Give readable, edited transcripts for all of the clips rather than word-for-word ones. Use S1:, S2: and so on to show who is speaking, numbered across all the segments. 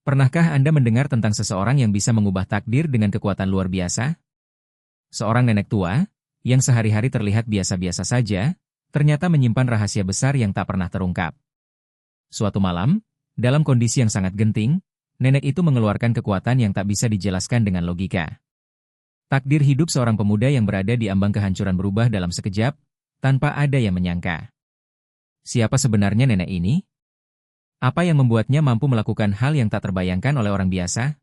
S1: Pernahkah Anda mendengar tentang seseorang yang bisa mengubah takdir dengan kekuatan luar biasa? Seorang nenek tua, yang sehari-hari terlihat biasa-biasa saja, ternyata menyimpan rahasia besar yang tak pernah terungkap. Suatu malam, dalam kondisi yang sangat genting, nenek itu mengeluarkan kekuatan yang tak bisa dijelaskan dengan logika. Takdir hidup seorang pemuda yang berada di ambang kehancuran berubah dalam sekejap, tanpa ada yang menyangka. Siapa sebenarnya nenek ini? Apa yang membuatnya mampu melakukan hal yang tak terbayangkan oleh orang biasa?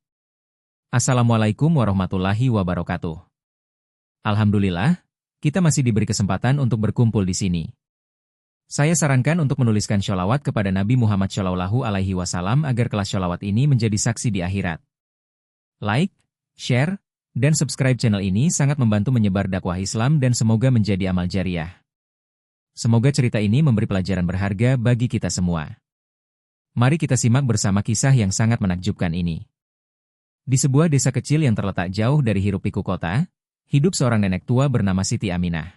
S1: Assalamualaikum warahmatullahi wabarakatuh. Alhamdulillah, kita masih diberi kesempatan untuk berkumpul di sini. Saya sarankan untuk menuliskan sholawat kepada Nabi Muhammad SAW agar kelas sholawat ini menjadi saksi di akhirat. Like, share, dan subscribe channel ini sangat membantu menyebar dakwah Islam dan semoga menjadi amal jariah. Semoga cerita ini memberi pelajaran berharga bagi kita semua. Mari kita simak bersama kisah yang sangat menakjubkan ini. Di sebuah desa kecil yang terletak jauh dari hiruk-pikuk kota, hidup seorang nenek tua bernama Siti Aminah.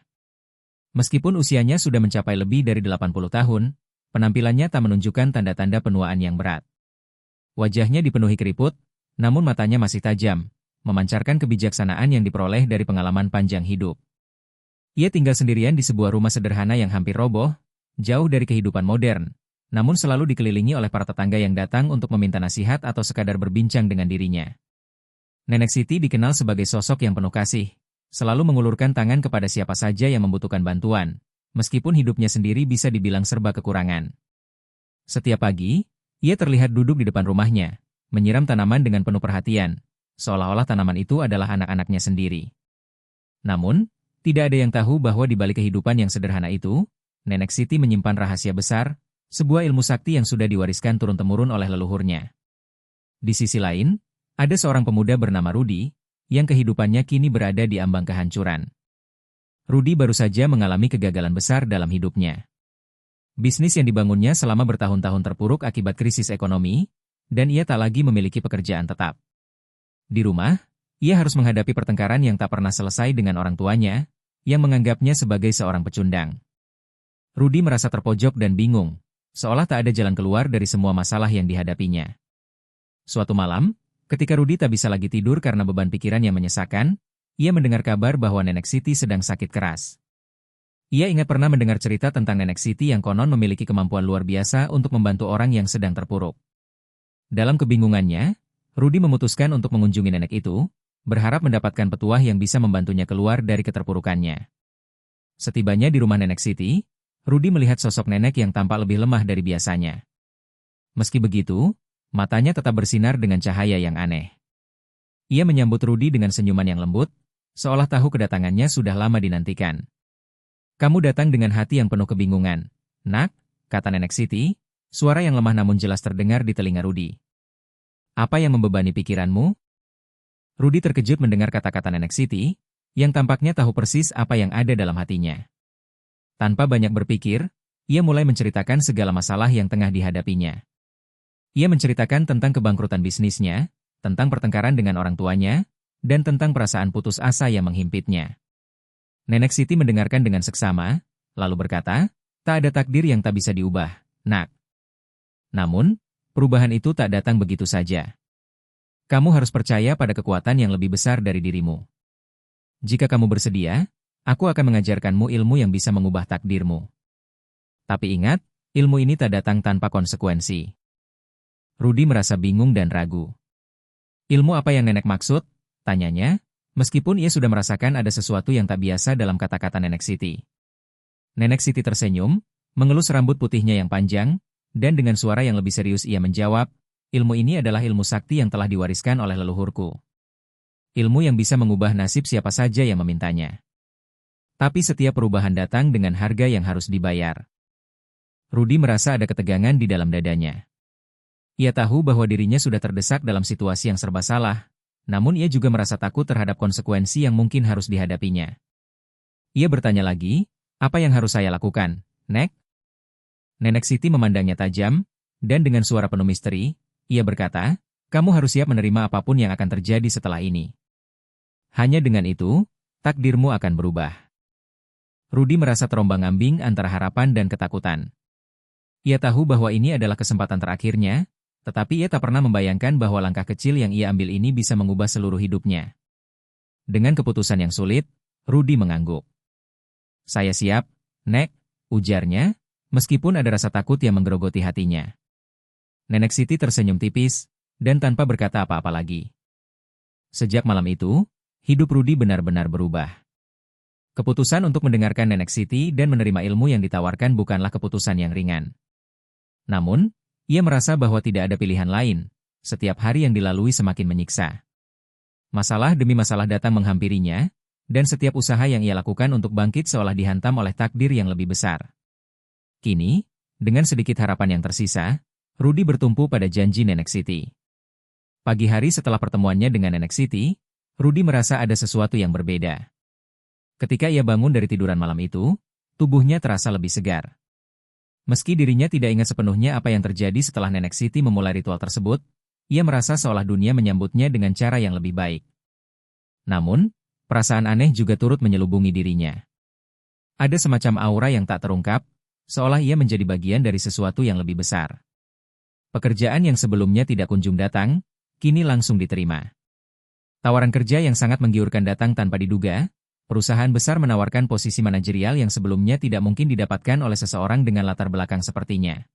S1: Meskipun usianya sudah mencapai lebih dari 80 tahun, penampilannya tak menunjukkan tanda-tanda penuaan yang berat. Wajahnya dipenuhi keriput, namun matanya masih tajam, memancarkan kebijaksanaan yang diperoleh dari pengalaman panjang hidup. Ia tinggal sendirian di sebuah rumah sederhana yang hampir roboh, jauh dari kehidupan modern, namun selalu dikelilingi oleh para tetangga yang datang untuk meminta nasihat atau sekadar berbincang dengan dirinya. Nenek Siti dikenal sebagai sosok yang penuh kasih, selalu mengulurkan tangan kepada siapa saja yang membutuhkan bantuan, meskipun hidupnya sendiri bisa dibilang serba kekurangan. Setiap pagi, ia terlihat duduk di depan rumahnya, menyiram tanaman dengan penuh perhatian, seolah-olah tanaman itu adalah anak-anaknya sendiri. Namun, tidak ada yang tahu bahwa di balik kehidupan yang sederhana itu, Nenek Siti menyimpan rahasia besar, sebuah ilmu sakti yang sudah diwariskan turun-temurun oleh leluhurnya. Di sisi lain, ada seorang pemuda bernama Rudi, yang kehidupannya kini berada di ambang kehancuran. Rudi baru saja mengalami kegagalan besar dalam hidupnya. Bisnis yang dibangunnya selama bertahun-tahun terpuruk akibat krisis ekonomi, dan ia tak lagi memiliki pekerjaan tetap. Di rumah, ia harus menghadapi pertengkaran yang tak pernah selesai dengan orang tuanya, yang menganggapnya sebagai seorang pecundang. Rudi merasa terpojok dan bingung, seolah tak ada jalan keluar dari semua masalah yang dihadapinya. Suatu malam, ketika Rudi tak bisa lagi tidur karena beban pikiran yang menyesakan, ia mendengar kabar bahwa Nenek Siti sedang sakit keras. Ia ingat pernah mendengar cerita tentang Nenek Siti yang konon memiliki kemampuan luar biasa untuk membantu orang yang sedang terpuruk. Dalam kebingungannya, Rudi memutuskan untuk mengunjungi nenek itu, berharap mendapatkan petuah yang bisa membantunya keluar dari keterpurukannya. Setibanya di rumah Nenek Siti, Rudi melihat sosok nenek yang tampak lebih lemah dari biasanya. Meski begitu, matanya tetap bersinar dengan cahaya yang aneh. Ia menyambut Rudi dengan senyuman yang lembut, seolah tahu kedatangannya sudah lama dinantikan. "Kamu datang dengan hati yang penuh kebingungan, Nak," kata Nenek Siti, suara yang lemah namun jelas terdengar di telinga Rudi. "Apa yang membebani pikiranmu?" Rudi terkejut mendengar kata-kata Nenek Siti, yang tampaknya tahu persis apa yang ada dalam hatinya. Tanpa banyak berpikir, ia mulai menceritakan segala masalah yang tengah dihadapinya. Ia menceritakan tentang kebangkrutan bisnisnya, tentang pertengkaran dengan orang tuanya, dan tentang perasaan putus asa yang menghimpitnya. Nenek Siti mendengarkan dengan seksama, lalu berkata, "Tak ada takdir yang tak bisa diubah, Nak. Namun, perubahan itu tak datang begitu saja. Kamu harus percaya pada kekuatan yang lebih besar dari dirimu. Jika kamu bersedia, aku akan mengajarkanmu ilmu yang bisa mengubah takdirmu. Tapi ingat, ilmu ini tak datang tanpa konsekuensi." Rudi merasa bingung dan ragu. "Ilmu apa yang nenek maksud?" tanyanya, meskipun ia sudah merasakan ada sesuatu yang tak biasa dalam kata-kata Nenek Siti. Nenek Siti tersenyum, mengelus rambut putihnya yang panjang, dan dengan suara yang lebih serius ia menjawab, "Ilmu ini adalah ilmu sakti yang telah diwariskan oleh leluhurku. Ilmu yang bisa mengubah nasib siapa saja yang memintanya. Tapi setiap perubahan datang dengan harga yang harus dibayar." Rudi merasa ada ketegangan di dalam dadanya. Ia tahu bahwa dirinya sudah terdesak dalam situasi yang serba salah, namun ia juga merasa takut terhadap konsekuensi yang mungkin harus dihadapinya. Ia bertanya lagi, "Apa yang harus saya lakukan, Nek?" Nenek Siti memandangnya tajam, dan dengan suara penuh misteri, ia berkata, "Kamu harus siap menerima apapun yang akan terjadi setelah ini. Hanya dengan itu, takdirmu akan berubah." Rudi merasa terombang-ambing antara harapan dan ketakutan. Ia tahu bahwa ini adalah kesempatan terakhirnya, Tetapi ia tak pernah membayangkan bahwa langkah kecil yang ia ambil ini bisa mengubah seluruh hidupnya. Dengan keputusan yang sulit, Rudy mengangguk. "Saya siap, Nek," ujarnya, meskipun ada rasa takut yang menggerogoti hatinya. Nenek Siti tersenyum tipis, dan tanpa berkata apa-apa lagi. Sejak malam itu, hidup Rudy benar-benar berubah. Keputusan untuk mendengarkan Nenek Siti dan menerima ilmu yang ditawarkan bukanlah keputusan yang ringan. Namun, ia merasa bahwa tidak ada pilihan lain. Setiap hari yang dilalui semakin menyiksa. Masalah demi masalah datang menghampirinya, dan setiap usaha yang ia lakukan untuk bangkit seolah dihantam oleh takdir yang lebih besar. Kini, dengan sedikit harapan yang tersisa, Rudy bertumpu pada janji Nenek Siti. Pagi hari setelah pertemuannya dengan Nenek Siti, Rudy merasa ada sesuatu yang berbeda. Ketika ia bangun dari tiduran malam itu, tubuhnya terasa lebih segar. Meski dirinya tidak ingat sepenuhnya apa yang terjadi setelah Nenek Siti memulai ritual tersebut, ia merasa seolah dunia menyambutnya dengan cara yang lebih baik. Namun, perasaan aneh juga turut menyelubungi dirinya. Ada semacam aura yang tak terungkap, seolah ia menjadi bagian dari sesuatu yang lebih besar. Pekerjaan yang sebelumnya tidak kunjung datang, kini langsung diterima. Tawaran kerja yang sangat menggiurkan datang tanpa diduga. Perusahaan besar menawarkan posisi manajerial yang sebelumnya tidak mungkin didapatkan oleh seseorang dengan latar belakang sepertinya.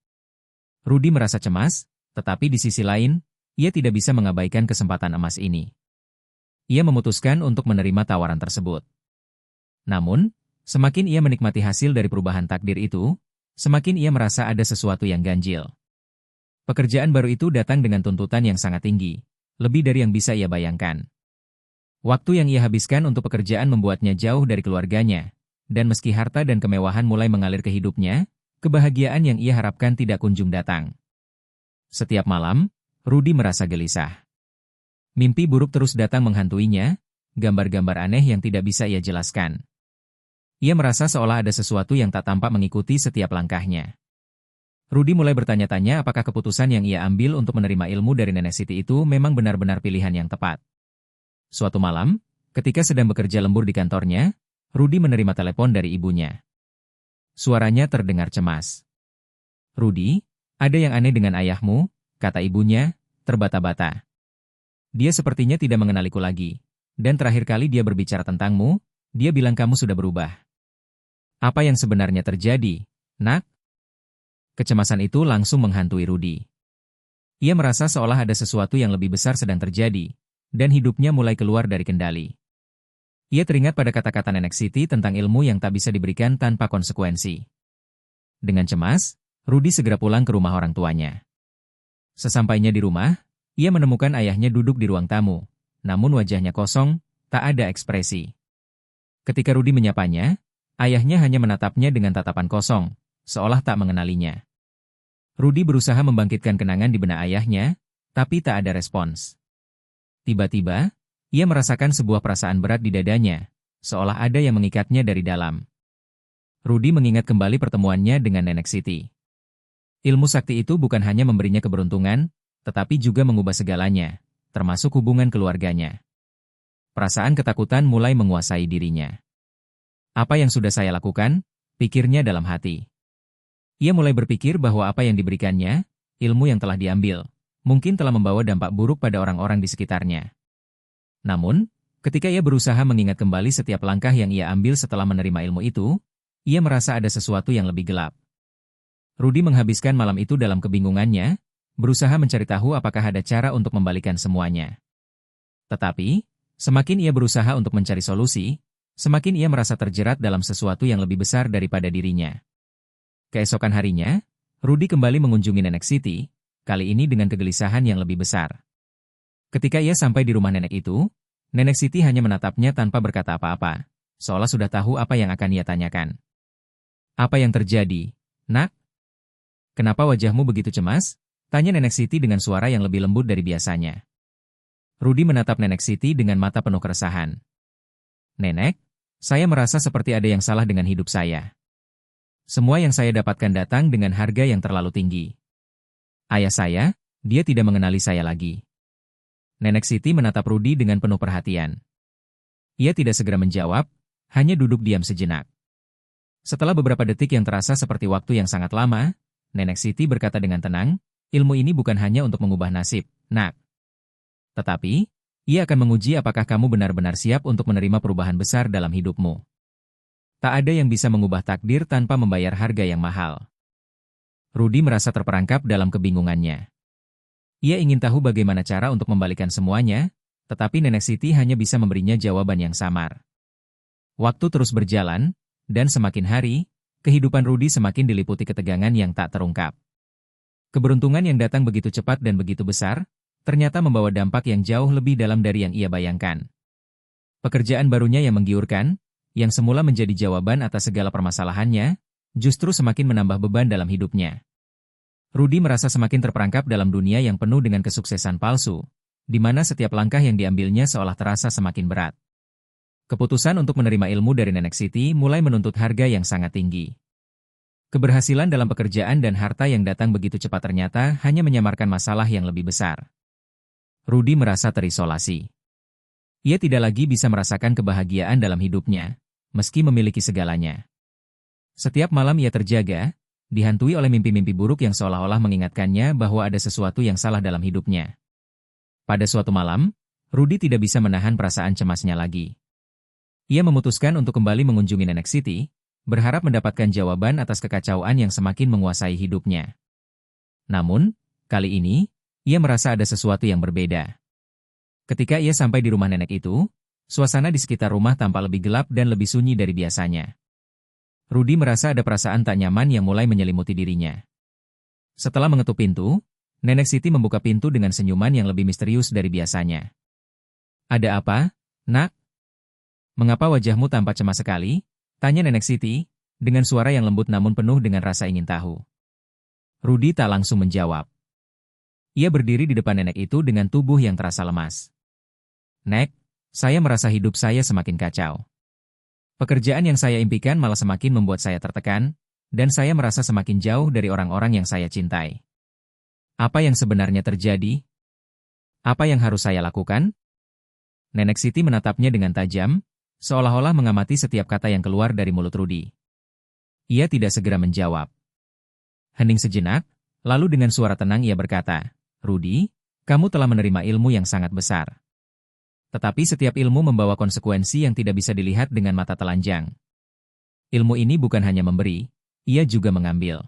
S1: Rudy merasa cemas, tetapi di sisi lain, ia tidak bisa mengabaikan kesempatan emas ini. Ia memutuskan untuk menerima tawaran tersebut. Namun, semakin ia menikmati hasil dari perubahan takdir itu, semakin ia merasa ada sesuatu yang ganjil. Pekerjaan baru itu datang dengan tuntutan yang sangat tinggi, lebih dari yang bisa ia bayangkan. Waktu yang ia habiskan untuk pekerjaan membuatnya jauh dari keluarganya, dan meski harta dan kemewahan mulai mengalir ke hidupnya, kebahagiaan yang ia harapkan tidak kunjung datang. Setiap malam, Rudy merasa gelisah. Mimpi buruk terus datang menghantuinya, gambar-gambar aneh yang tidak bisa ia jelaskan. Ia merasa seolah ada sesuatu yang tak tampak mengikuti setiap langkahnya. Rudy mulai bertanya-tanya apakah keputusan yang ia ambil untuk menerima ilmu dari Nenek Siti itu memang benar-benar pilihan yang tepat. Suatu malam, ketika sedang bekerja lembur di kantornya, Rudy menerima telepon dari ibunya. Suaranya terdengar cemas. "Rudy, ada yang aneh dengan ayahmu," kata ibunya, terbata-bata. "Dia sepertinya tidak mengenaliku lagi. Dan terakhir kali dia berbicara tentangmu, dia bilang kamu sudah berubah. Apa yang sebenarnya terjadi, Nak?" Kecemasan itu langsung menghantui Rudy. Ia merasa seolah ada sesuatu yang lebih besar sedang terjadi, dan hidupnya mulai keluar dari kendali. Ia teringat pada kata-kata Nenek Siti tentang ilmu yang tak bisa diberikan tanpa konsekuensi. Dengan cemas, Rudy segera pulang ke rumah orang tuanya. Sesampainya di rumah, ia menemukan ayahnya duduk di ruang tamu, namun wajahnya kosong, tak ada ekspresi. Ketika Rudy menyapanya, ayahnya hanya menatapnya dengan tatapan kosong, seolah tak mengenalinya. Rudy berusaha membangkitkan kenangan di benak ayahnya, tapi tak ada respons. Tiba-tiba, ia merasakan sebuah perasaan berat di dadanya, seolah ada yang mengikatnya dari dalam. Rudy mengingat kembali pertemuannya dengan Nenek Siti. Ilmu sakti itu bukan hanya memberinya keberuntungan, tetapi juga mengubah segalanya, termasuk hubungan keluarganya. Perasaan ketakutan mulai menguasai dirinya. "Apa yang sudah saya lakukan?" pikirnya dalam hati. Ia mulai berpikir bahwa apa yang diberikannya, ilmu yang telah diambil, mungkin telah membawa dampak buruk pada orang-orang di sekitarnya. Namun, ketika ia berusaha mengingat kembali setiap langkah yang ia ambil setelah menerima ilmu itu, ia merasa ada sesuatu yang lebih gelap. Rudy menghabiskan malam itu dalam kebingungannya, berusaha mencari tahu apakah ada cara untuk membalikan semuanya. Tetapi, semakin ia berusaha untuk mencari solusi, semakin ia merasa terjerat dalam sesuatu yang lebih besar daripada dirinya. Keesokan harinya, Rudy kembali mengunjungi Nenek Siti, kali ini dengan kegelisahan yang lebih besar. Ketika ia sampai di rumah nenek itu, Nenek Siti hanya menatapnya tanpa berkata apa-apa, seolah sudah tahu apa yang akan ia tanyakan. "Apa yang terjadi, Nak? Kenapa wajahmu begitu cemas?" tanya Nenek Siti dengan suara yang lebih lembut dari biasanya. Rudy menatap Nenek Siti dengan mata penuh keresahan. "Nenek, saya merasa seperti ada yang salah dengan hidup saya. Semua yang saya dapatkan datang dengan harga yang terlalu tinggi. Ayah saya, dia tidak mengenali saya lagi." Nenek Siti menatap Rudy dengan penuh perhatian. Ia tidak segera menjawab, hanya duduk diam sejenak. Setelah beberapa detik yang terasa seperti waktu yang sangat lama, Nenek Siti berkata dengan tenang, Ilmu ini bukan hanya untuk mengubah nasib, nak. Tetapi, ia akan menguji apakah kamu benar-benar siap untuk menerima perubahan besar dalam hidupmu. Tak ada yang bisa mengubah takdir tanpa membayar harga yang mahal. Rudy merasa terperangkap dalam kebingungannya. Ia ingin tahu bagaimana cara untuk membalikan semuanya, tetapi Nenek Siti hanya bisa memberinya jawaban yang samar. Waktu terus berjalan, dan semakin hari, kehidupan Rudy semakin diliputi ketegangan yang tak terungkap. Keberuntungan yang datang begitu cepat dan begitu besar, ternyata membawa dampak yang jauh lebih dalam dari yang ia bayangkan. Pekerjaan barunya yang menggiurkan, yang semula menjadi jawaban atas segala permasalahannya, justru semakin menambah beban dalam hidupnya. Rudy merasa semakin terperangkap dalam dunia yang penuh dengan kesuksesan palsu, di mana setiap langkah yang diambilnya seolah terasa semakin berat. Keputusan untuk menerima ilmu dari Nenek Siti mulai menuntut harga yang sangat tinggi. Keberhasilan dalam pekerjaan dan harta yang datang begitu cepat ternyata hanya menyamarkan masalah yang lebih besar. Rudy merasa terisolasi. Ia tidak lagi bisa merasakan kebahagiaan dalam hidupnya, meski memiliki segalanya. Setiap malam ia terjaga, dihantui oleh mimpi-mimpi buruk yang seolah-olah mengingatkannya bahwa ada sesuatu yang salah dalam hidupnya. Pada suatu malam, Rudy tidak bisa menahan perasaan cemasnya lagi. Ia memutuskan untuk kembali mengunjungi Nenek Siti, berharap mendapatkan jawaban atas kekacauan yang semakin menguasai hidupnya. Namun, kali ini, ia merasa ada sesuatu yang berbeda. Ketika ia sampai di rumah nenek itu, suasana di sekitar rumah tampak lebih gelap dan lebih sunyi dari biasanya. Rudy merasa ada perasaan tak nyaman yang mulai menyelimuti dirinya. Setelah mengetuk pintu, Nenek Siti membuka pintu dengan senyuman yang lebih misterius dari biasanya. "Ada apa, nak? Mengapa wajahmu tampak cemas sekali?" tanya Nenek Siti, dengan suara yang lembut namun penuh dengan rasa ingin tahu. Rudy tak langsung menjawab. Ia berdiri di depan nenek itu dengan tubuh yang terasa lemas. "Nek, saya merasa hidup saya semakin kacau. Pekerjaan yang saya impikan malah semakin membuat saya tertekan, dan saya merasa semakin jauh dari orang-orang yang saya cintai. Apa yang sebenarnya terjadi? Apa yang harus saya lakukan?" Nenek Siti menatapnya dengan tajam, seolah-olah mengamati setiap kata yang keluar dari mulut Rudy. Ia tidak segera menjawab. Hening sejenak, lalu dengan suara tenang ia berkata, "Rudy, kamu telah menerima ilmu yang sangat besar. Tetapi setiap ilmu membawa konsekuensi yang tidak bisa dilihat dengan mata telanjang. Ilmu ini bukan hanya memberi, ia juga mengambil.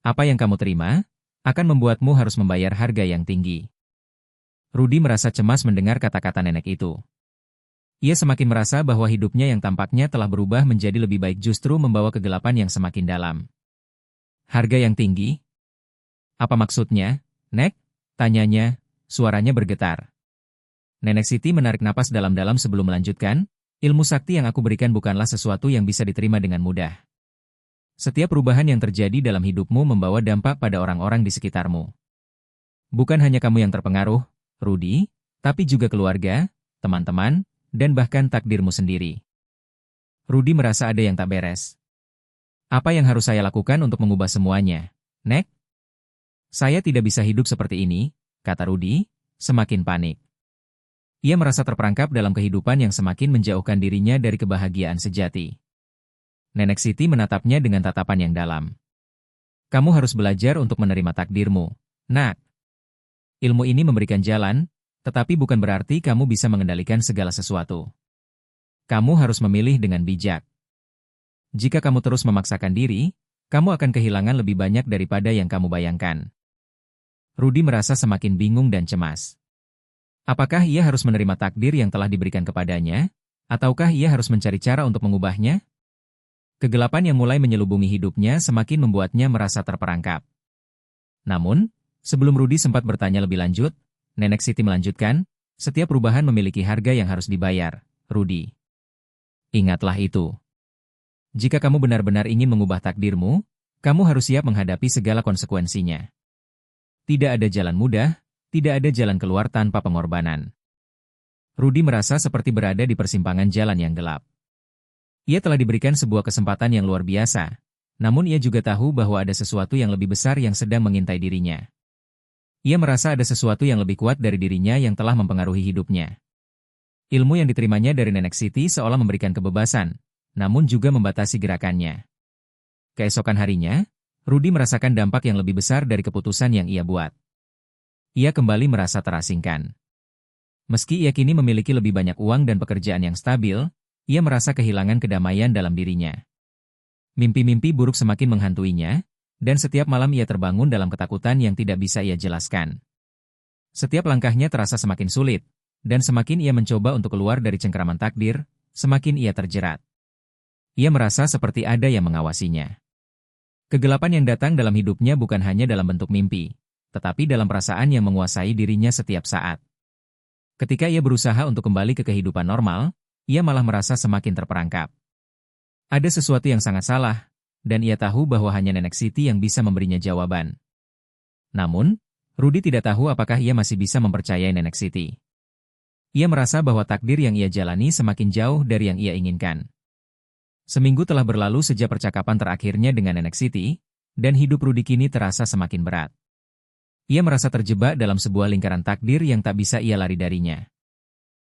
S1: Apa yang kamu terima, akan membuatmu harus membayar harga yang tinggi." Rudy merasa cemas mendengar kata-kata nenek itu. Ia semakin merasa bahwa hidupnya yang tampaknya telah berubah menjadi lebih baik justru membawa kegelapan yang semakin dalam. "Harga yang tinggi? Apa maksudnya, Nek?" tanyanya, suaranya bergetar. Nenek Siti menarik napas dalam-dalam sebelum melanjutkan, "Ilmu sakti yang aku berikan bukanlah sesuatu yang bisa diterima dengan mudah. Setiap perubahan yang terjadi dalam hidupmu membawa dampak pada orang-orang di sekitarmu. Bukan hanya kamu yang terpengaruh, Rudy, tapi juga keluarga, teman-teman, dan bahkan takdirmu sendiri." Rudy merasa ada yang tak beres. "Apa yang harus saya lakukan untuk mengubah semuanya, Nek?" "Saya tidak bisa hidup seperti ini," kata Rudy, semakin panik. Ia merasa terperangkap dalam kehidupan yang semakin menjauhkan dirinya dari kebahagiaan sejati. Nenek Siti menatapnya dengan tatapan yang dalam. "Kamu harus belajar untuk menerima takdirmu, nak. Ilmu ini memberikan jalan, tetapi bukan berarti kamu bisa mengendalikan segala sesuatu. Kamu harus memilih dengan bijak. Jika kamu terus memaksakan diri, kamu akan kehilangan lebih banyak daripada yang kamu bayangkan." Rudy merasa semakin bingung dan cemas. Apakah ia harus menerima takdir yang telah diberikan kepadanya, ataukah ia harus mencari cara untuk mengubahnya? Kegelapan yang mulai menyelubungi hidupnya semakin membuatnya merasa terperangkap. Namun, sebelum Rudy sempat bertanya lebih lanjut, Nenek Siti melanjutkan, "Setiap perubahan memiliki harga yang harus dibayar, Rudy. Ingatlah itu. Jika kamu benar-benar ingin mengubah takdirmu, kamu harus siap menghadapi segala konsekuensinya. Tidak ada jalan mudah, tidak ada jalan keluar tanpa pengorbanan." Rudy merasa seperti berada di persimpangan jalan yang gelap. Ia telah diberikan sebuah kesempatan yang luar biasa, namun ia juga tahu bahwa ada sesuatu yang lebih besar yang sedang mengintai dirinya. Ia merasa ada sesuatu yang lebih kuat dari dirinya yang telah mempengaruhi hidupnya. Ilmu yang diterimanya dari Nenek Siti seolah memberikan kebebasan, namun juga membatasi gerakannya. Keesokan harinya, Rudy merasakan dampak yang lebih besar dari keputusan yang ia buat. Ia kembali merasa terasingkan. Meski ia kini memiliki lebih banyak uang dan pekerjaan yang stabil, ia merasa kehilangan kedamaian dalam dirinya. Mimpi-mimpi buruk semakin menghantuinya, dan setiap malam ia terbangun dalam ketakutan yang tidak bisa ia jelaskan. Setiap langkahnya terasa semakin sulit, dan semakin ia mencoba untuk keluar dari cengkraman takdir, semakin ia terjerat. Ia merasa seperti ada yang mengawasinya. Kegelapan yang datang dalam hidupnya bukan hanya dalam bentuk mimpi, tetapi dalam perasaan yang menguasai dirinya setiap saat. Ketika ia berusaha untuk kembali ke kehidupan normal, ia malah merasa semakin terperangkap. Ada sesuatu yang sangat salah, dan ia tahu bahwa hanya Nenek Siti yang bisa memberinya jawaban. Namun, Rudy tidak tahu apakah ia masih bisa mempercayai Nenek Siti. Ia merasa bahwa takdir yang ia jalani semakin jauh dari yang ia inginkan. Seminggu telah berlalu sejak percakapan terakhirnya dengan Nenek Siti, dan hidup Rudy kini terasa semakin berat. Ia merasa terjebak dalam sebuah lingkaran takdir yang tak bisa ia lari darinya.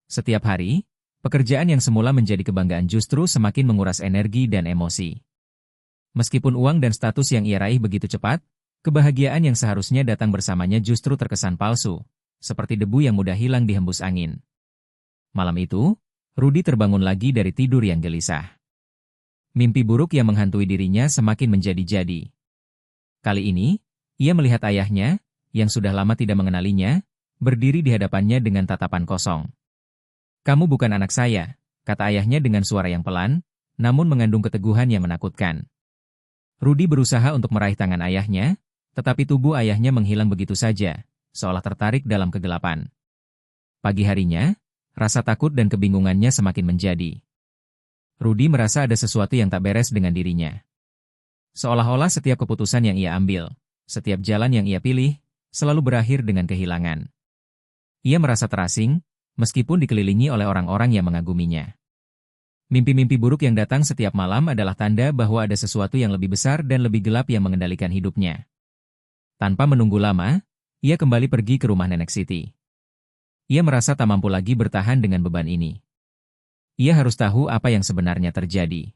S1: Setiap hari, pekerjaan yang semula menjadi kebanggaan justru semakin menguras energi dan emosi. Meskipun uang dan status yang ia raih begitu cepat, kebahagiaan yang seharusnya datang bersamanya justru terkesan palsu, seperti debu yang mudah hilang dihembus angin. Malam itu, Rudy terbangun lagi dari tidur yang gelisah. Mimpi buruk yang menghantui dirinya semakin menjadi-jadi. Kali ini, ia melihat ayahnya, yang sudah lama tidak mengenalinya, berdiri di hadapannya dengan tatapan kosong. "Kamu bukan anak saya," kata ayahnya dengan suara yang pelan, namun mengandung keteguhan yang menakutkan. Rudy berusaha untuk meraih tangan ayahnya, tetapi tubuh ayahnya menghilang begitu saja, seolah tertarik dalam kegelapan. Pagi harinya, rasa takut dan kebingungannya semakin menjadi. Rudy merasa ada sesuatu yang tak beres dengan dirinya. Seolah-olah setiap keputusan yang ia ambil, setiap jalan yang ia pilih, selalu berakhir dengan kehilangan. Ia merasa terasing, meskipun dikelilingi oleh orang-orang yang mengaguminya. Mimpi-mimpi buruk yang datang setiap malam adalah tanda bahwa ada sesuatu yang lebih besar dan lebih gelap yang mengendalikan hidupnya. Tanpa menunggu lama, ia kembali pergi ke rumah Nenek Siti. Ia merasa tak mampu lagi bertahan dengan beban ini. Ia harus tahu apa yang sebenarnya terjadi.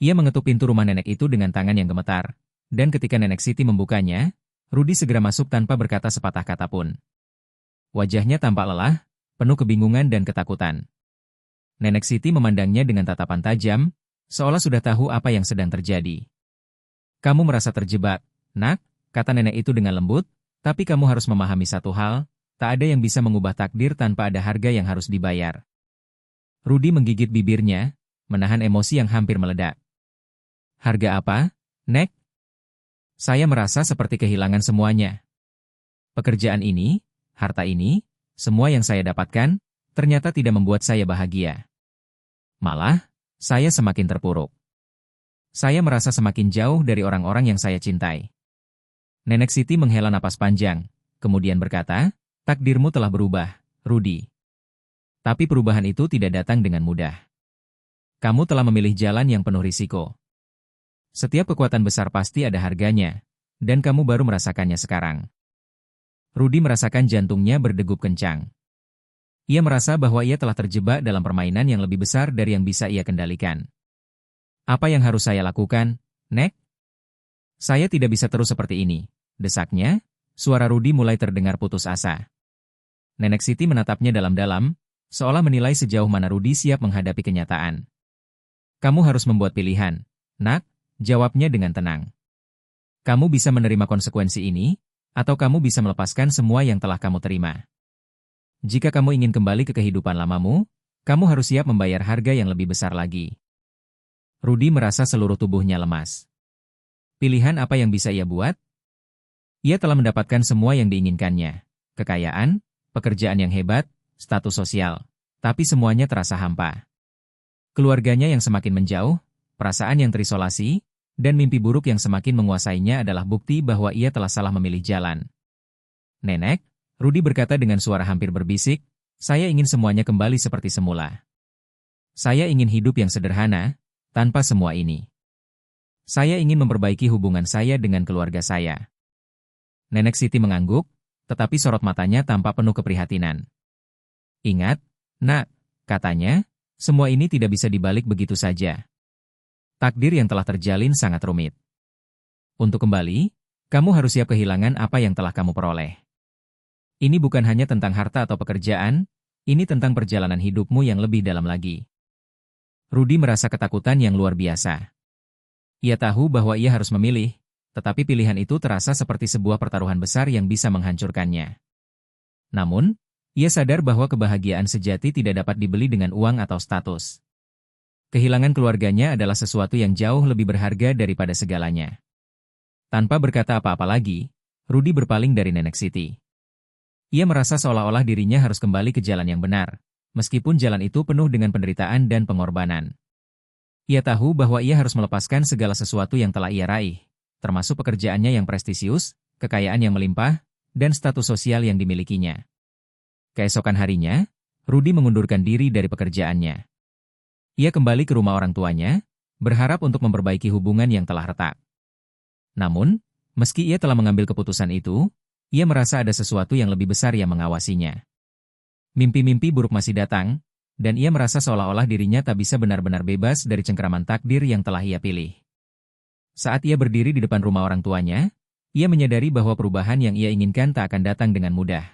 S1: Ia mengetuk pintu rumah nenek itu dengan tangan yang gemetar, dan ketika Nenek Siti membukanya, Rudy segera masuk tanpa berkata sepatah kata pun. Wajahnya tampak lelah, penuh kebingungan dan ketakutan. Nenek Siti memandangnya dengan tatapan tajam, seolah sudah tahu apa yang sedang terjadi. "Kamu merasa terjebak, Nak," kata nenek itu dengan lembut, "tapi kamu harus memahami satu hal, tak ada yang bisa mengubah takdir tanpa ada harga yang harus dibayar." Rudy menggigit bibirnya, menahan emosi yang hampir meledak. "Harga apa, Nek?" "Saya merasa seperti kehilangan semuanya. Pekerjaan ini, harta ini, semua yang saya dapatkan, ternyata tidak membuat saya bahagia. Malah, saya semakin terpuruk. Saya merasa semakin jauh dari orang-orang yang saya cintai." Nenek Siti menghela napas panjang, kemudian berkata, "Takdirmu telah berubah, Rudy. Tapi perubahan itu tidak datang dengan mudah. Kamu telah memilih jalan yang penuh risiko. Setiap kekuatan besar pasti ada harganya, dan kamu baru merasakannya sekarang." Rudy merasakan jantungnya berdegup kencang. Ia merasa bahwa ia telah terjebak dalam permainan yang lebih besar dari yang bisa ia kendalikan. "Apa yang harus saya lakukan, Nek?" "Saya tidak bisa terus seperti ini," desaknya. Suara Rudy mulai terdengar putus asa. Nenek Siti menatapnya dalam-dalam, seolah menilai sejauh mana Rudy siap menghadapi kenyataan. "Kamu harus membuat pilihan, Nak," jawabnya dengan tenang. "Kamu bisa menerima konsekuensi ini, atau kamu bisa melepaskan semua yang telah kamu terima. Jika kamu ingin kembali ke kehidupan lamamu, kamu harus siap membayar harga yang lebih besar lagi." Rudy merasa seluruh tubuhnya lemas. Pilihan apa yang bisa ia buat? Ia telah mendapatkan semua yang diinginkannya. Kekayaan, pekerjaan yang hebat, status sosial. Tapi semuanya terasa hampa. Keluarganya yang semakin menjauh, perasaan yang terisolasi, dan mimpi buruk yang semakin menguasainya adalah bukti bahwa ia telah salah memilih jalan. "Nenek," Rudy berkata dengan suara hampir berbisik, "saya ingin semuanya kembali seperti semula. Saya ingin hidup yang sederhana, tanpa semua ini. Saya ingin memperbaiki hubungan saya dengan keluarga saya." Nenek Siti mengangguk, tetapi sorot matanya tampak penuh keprihatinan. "Ingat, Nak," katanya, "semua ini tidak bisa dibalik begitu saja. Takdir yang telah terjalin sangat rumit. Untuk kembali, kamu harus siap kehilangan apa yang telah kamu peroleh. Ini bukan hanya tentang harta atau pekerjaan, ini tentang perjalanan hidupmu yang lebih dalam lagi. Rudy merasa ketakutan yang luar biasa. Ia tahu bahwa ia harus memilih, tetapi pilihan itu terasa seperti sebuah pertaruhan besar yang bisa menghancurkannya. Namun, ia sadar bahwa kebahagiaan sejati tidak dapat dibeli dengan uang atau status. Kehilangan keluarganya adalah sesuatu yang jauh lebih berharga daripada segalanya. Tanpa berkata apa-apa lagi, Rudy berpaling dari Nenek City. Ia merasa seolah-olah dirinya harus kembali ke jalan yang benar, meskipun jalan itu penuh dengan penderitaan dan pengorbanan. Ia tahu bahwa ia harus melepaskan segala sesuatu yang telah ia raih, termasuk pekerjaannya yang prestisius, kekayaan yang melimpah, dan status sosial yang dimilikinya. Keesokan harinya, Rudy mengundurkan diri dari pekerjaannya. Ia kembali ke rumah orang tuanya, berharap untuk memperbaiki hubungan yang telah retak. Namun, meski ia telah mengambil keputusan itu, ia merasa ada sesuatu yang lebih besar yang mengawasinya. Mimpi-mimpi buruk masih datang, dan ia merasa seolah-olah dirinya tak bisa benar-benar bebas dari cengkraman takdir yang telah ia pilih. Saat ia berdiri di depan rumah orang tuanya, ia menyadari bahwa perubahan yang ia inginkan tak akan datang dengan mudah.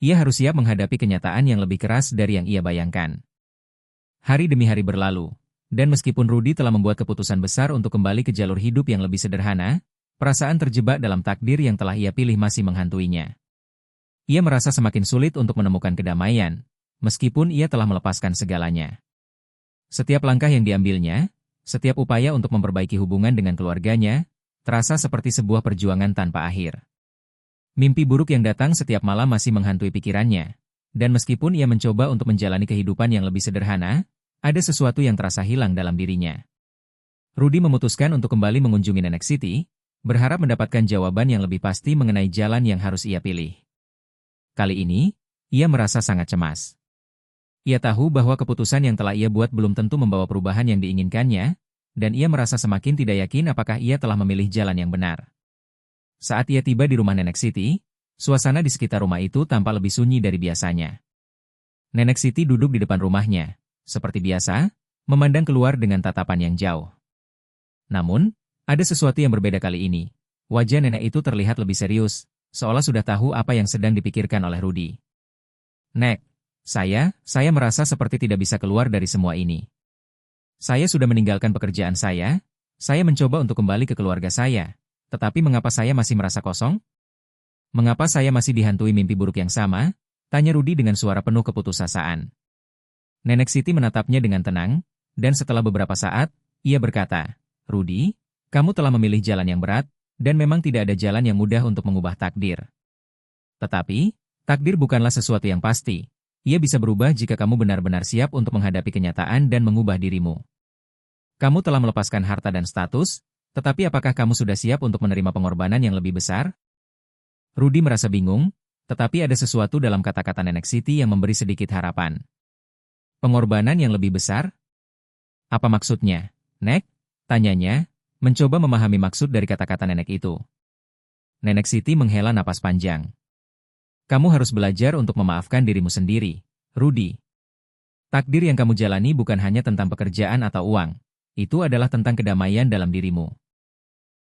S1: Ia harus siap menghadapi kenyataan yang lebih keras dari yang ia bayangkan. Hari demi hari berlalu, dan meskipun Rudy telah membuat keputusan besar untuk kembali ke jalur hidup yang lebih sederhana, perasaan terjebak dalam takdir yang telah ia pilih masih menghantuinya. Ia merasa semakin sulit untuk menemukan kedamaian, meskipun ia telah melepaskan segalanya. Setiap langkah yang diambilnya, setiap upaya untuk memperbaiki hubungan dengan keluarganya, terasa seperti sebuah perjuangan tanpa akhir. Mimpi buruk yang datang setiap malam masih menghantui pikirannya, dan meskipun ia mencoba untuk menjalani kehidupan yang lebih sederhana, ada sesuatu yang terasa hilang dalam dirinya. Rudy memutuskan untuk kembali mengunjungi Nenek City, berharap mendapatkan jawaban yang lebih pasti mengenai jalan yang harus ia pilih. Kali ini, ia merasa sangat cemas. Ia tahu bahwa keputusan yang telah ia buat belum tentu membawa perubahan yang diinginkannya, dan ia merasa semakin tidak yakin apakah ia telah memilih jalan yang benar. Saat ia tiba di rumah Nenek City, suasana di sekitar rumah itu tampak lebih sunyi dari biasanya. Nenek City duduk di depan rumahnya, seperti biasa, memandang keluar dengan tatapan yang jauh. Namun, ada sesuatu yang berbeda kali ini. Wajah nenek itu terlihat lebih serius, seolah sudah tahu apa yang sedang dipikirkan oleh Rudy. "Nek, saya merasa seperti tidak bisa keluar dari semua ini. Saya sudah meninggalkan pekerjaan saya mencoba untuk kembali ke keluarga saya, tetapi mengapa saya masih merasa kosong? Mengapa saya masih dihantui mimpi buruk yang sama?" tanya Rudy dengan suara penuh keputusasaan. Nenek City menatapnya dengan tenang, dan setelah beberapa saat, ia berkata, "Rudy, kamu telah memilih jalan yang berat, dan memang tidak ada jalan yang mudah untuk mengubah takdir. Tetapi, takdir bukanlah sesuatu yang pasti. Ia bisa berubah jika kamu benar-benar siap untuk menghadapi kenyataan dan mengubah dirimu. Kamu telah melepaskan harta dan status, tetapi apakah kamu sudah siap untuk menerima pengorbanan yang lebih besar?" Rudy merasa bingung, tetapi ada sesuatu dalam kata-kata Nenek City yang memberi sedikit harapan. "Pengorbanan yang lebih besar? Apa maksudnya, Nek?" tanyanya, mencoba memahami maksud dari kata-kata nenek itu. Nenek City menghela napas panjang. "Kamu harus belajar untuk memaafkan dirimu sendiri, Rudy. Takdir yang kamu jalani bukan hanya tentang pekerjaan atau uang, itu adalah tentang kedamaian dalam dirimu.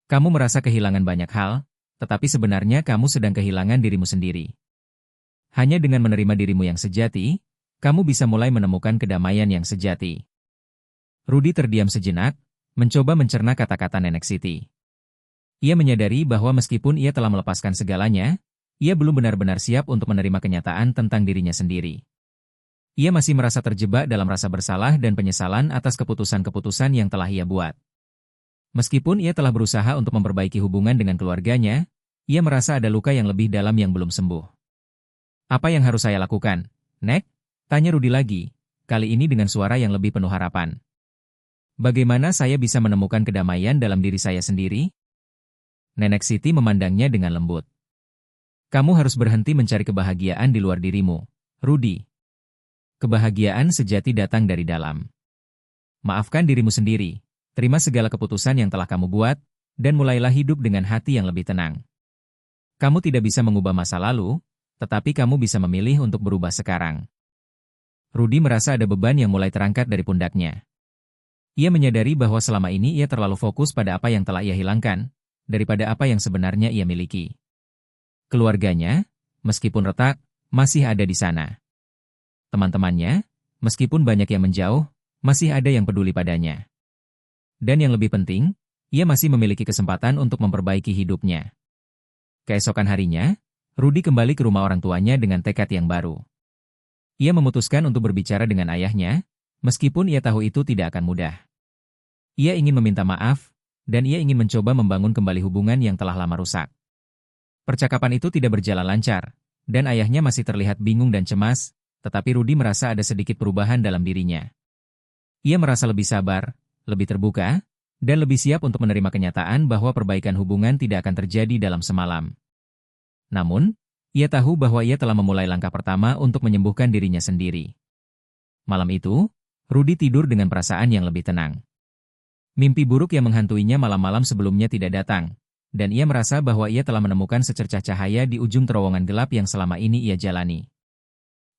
S1: Kamu merasa kehilangan banyak hal, tetapi sebenarnya kamu sedang kehilangan dirimu sendiri. Hanya dengan menerima dirimu yang sejati, kamu bisa mulai menemukan kedamaian yang sejati." Rudy terdiam sejenak, mencoba mencerna kata-kata Nenek City. Ia menyadari bahwa meskipun ia telah melepaskan segalanya, ia belum benar-benar siap untuk menerima kenyataan tentang dirinya sendiri. Ia masih merasa terjebak dalam rasa bersalah dan penyesalan atas keputusan-keputusan yang telah ia buat. Meskipun ia telah berusaha untuk memperbaiki hubungan dengan keluarganya, ia merasa ada luka yang lebih dalam yang belum sembuh. "Apa yang harus saya lakukan, Nek?" tanya Rudy lagi, kali ini dengan suara yang lebih penuh harapan. "Bagaimana saya bisa menemukan kedamaian dalam diri saya sendiri?" Nenek City memandangnya dengan lembut. "Kamu harus berhenti mencari kebahagiaan di luar dirimu, Rudy. Kebahagiaan sejati datang dari dalam. Maafkan dirimu sendiri, terima segala keputusan yang telah kamu buat, dan mulailah hidup dengan hati yang lebih tenang. Kamu tidak bisa mengubah masa lalu, tetapi kamu bisa memilih untuk berubah sekarang." Rudy merasa ada beban yang mulai terangkat dari pundaknya. Ia menyadari bahwa selama ini ia terlalu fokus pada apa yang telah ia hilangkan, daripada apa yang sebenarnya ia miliki. Keluarganya, meskipun retak, masih ada di sana. Teman-temannya, meskipun banyak yang menjauh, masih ada yang peduli padanya. Dan yang lebih penting, ia masih memiliki kesempatan untuk memperbaiki hidupnya. Keesokan harinya, Rudy kembali ke rumah orang tuanya dengan tekad yang baru. Ia memutuskan untuk berbicara dengan ayahnya, meskipun ia tahu itu tidak akan mudah. Ia ingin meminta maaf, dan ia ingin mencoba membangun kembali hubungan yang telah lama rusak. Percakapan itu tidak berjalan lancar, dan ayahnya masih terlihat bingung dan cemas, tetapi Rudy merasa ada sedikit perubahan dalam dirinya. Ia merasa lebih sabar, lebih terbuka, dan lebih siap untuk menerima kenyataan bahwa perbaikan hubungan tidak akan terjadi dalam semalam. Namun, ia tahu bahwa ia telah memulai langkah pertama untuk menyembuhkan dirinya sendiri. Malam itu, Rudy tidur dengan perasaan yang lebih tenang. Mimpi buruk yang menghantuinya malam-malam sebelumnya tidak datang, dan ia merasa bahwa ia telah menemukan secercah cahaya di ujung terowongan gelap yang selama ini ia jalani.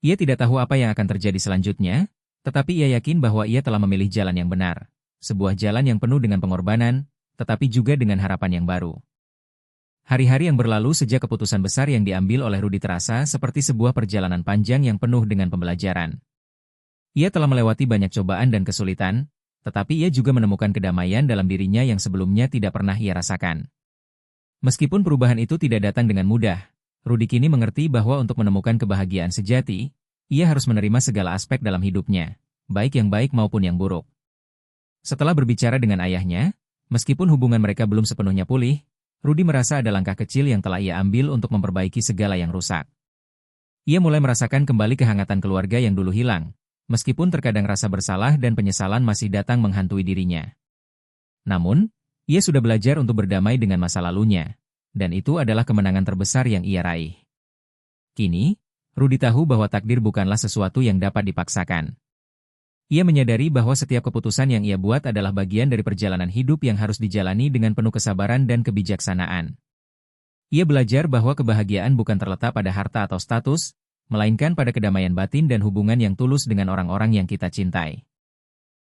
S1: Ia tidak tahu apa yang akan terjadi selanjutnya, tetapi ia yakin bahwa ia telah memilih jalan yang benar, sebuah jalan yang penuh dengan pengorbanan, tetapi juga dengan harapan yang baru. Hari-hari yang berlalu sejak keputusan besar yang diambil oleh Rudy terasa seperti sebuah perjalanan panjang yang penuh dengan pembelajaran. Ia telah melewati banyak cobaan dan kesulitan, tetapi ia juga menemukan kedamaian dalam dirinya yang sebelumnya tidak pernah ia rasakan. Meskipun perubahan itu tidak datang dengan mudah, Rudy kini mengerti bahwa untuk menemukan kebahagiaan sejati, ia harus menerima segala aspek dalam hidupnya, baik yang baik maupun yang buruk. Setelah berbicara dengan ayahnya, meskipun hubungan mereka belum sepenuhnya pulih, Rudy merasa ada langkah kecil yang telah ia ambil untuk memperbaiki segala yang rusak. Ia mulai merasakan kembali kehangatan keluarga yang dulu hilang, meskipun terkadang rasa bersalah dan penyesalan masih datang menghantui dirinya. Namun, ia sudah belajar untuk berdamai dengan masa lalunya, dan itu adalah kemenangan terbesar yang ia raih. Kini, Rudy tahu bahwa takdir bukanlah sesuatu yang dapat dipaksakan. Ia menyadari bahwa setiap keputusan yang ia buat adalah bagian dari perjalanan hidup yang harus dijalani dengan penuh kesabaran dan kebijaksanaan. Ia belajar bahwa kebahagiaan bukan terletak pada harta atau status, melainkan pada kedamaian batin dan hubungan yang tulus dengan orang-orang yang kita cintai.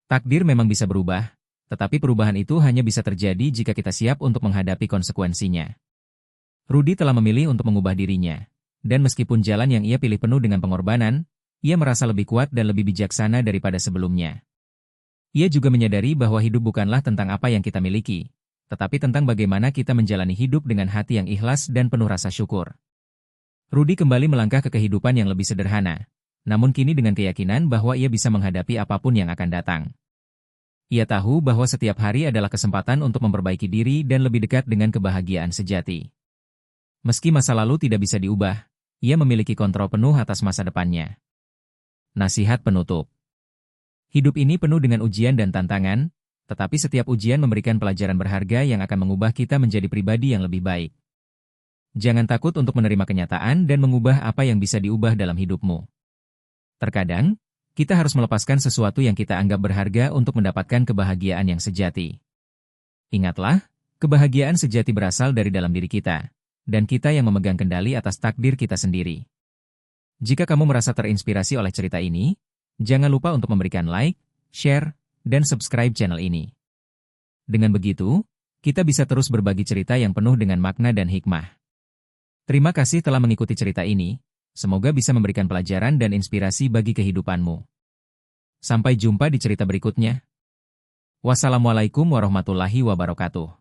S1: Takdir memang bisa berubah, tetapi perubahan itu hanya bisa terjadi jika kita siap untuk menghadapi konsekuensinya. Rudy telah memilih untuk mengubah dirinya, dan meskipun jalan yang ia pilih penuh dengan pengorbanan, ia merasa lebih kuat dan lebih bijaksana daripada sebelumnya. Ia juga menyadari bahwa hidup bukanlah tentang apa yang kita miliki, tetapi tentang bagaimana kita menjalani hidup dengan hati yang ikhlas dan penuh rasa syukur. Rudy kembali melangkah ke kehidupan yang lebih sederhana, namun kini dengan keyakinan bahwa ia bisa menghadapi apapun yang akan datang. Ia tahu bahwa setiap hari adalah kesempatan untuk memperbaiki diri dan lebih dekat dengan kebahagiaan sejati. Meski masa lalu tidak bisa diubah, ia memiliki kontrol penuh atas masa depannya. Nasihat penutup. Hidup ini penuh dengan ujian dan tantangan, tetapi setiap ujian memberikan pelajaran berharga yang akan mengubah kita menjadi pribadi yang lebih baik. Jangan takut untuk menerima kenyataan dan mengubah apa yang bisa diubah dalam hidupmu. Terkadang, kita harus melepaskan sesuatu yang kita anggap berharga untuk mendapatkan kebahagiaan yang sejati. Ingatlah, kebahagiaan sejati berasal dari dalam diri kita, dan kita yang memegang kendali atas takdir kita sendiri. Jika kamu merasa terinspirasi oleh cerita ini, jangan lupa untuk memberikan like, share, dan subscribe channel ini. Dengan begitu, kita bisa terus berbagi cerita yang penuh dengan makna dan hikmah. Terima kasih telah mengikuti cerita ini, semoga bisa memberikan pelajaran dan inspirasi bagi kehidupanmu. Sampai jumpa di cerita berikutnya. Wassalamualaikum warahmatullahi wabarakatuh.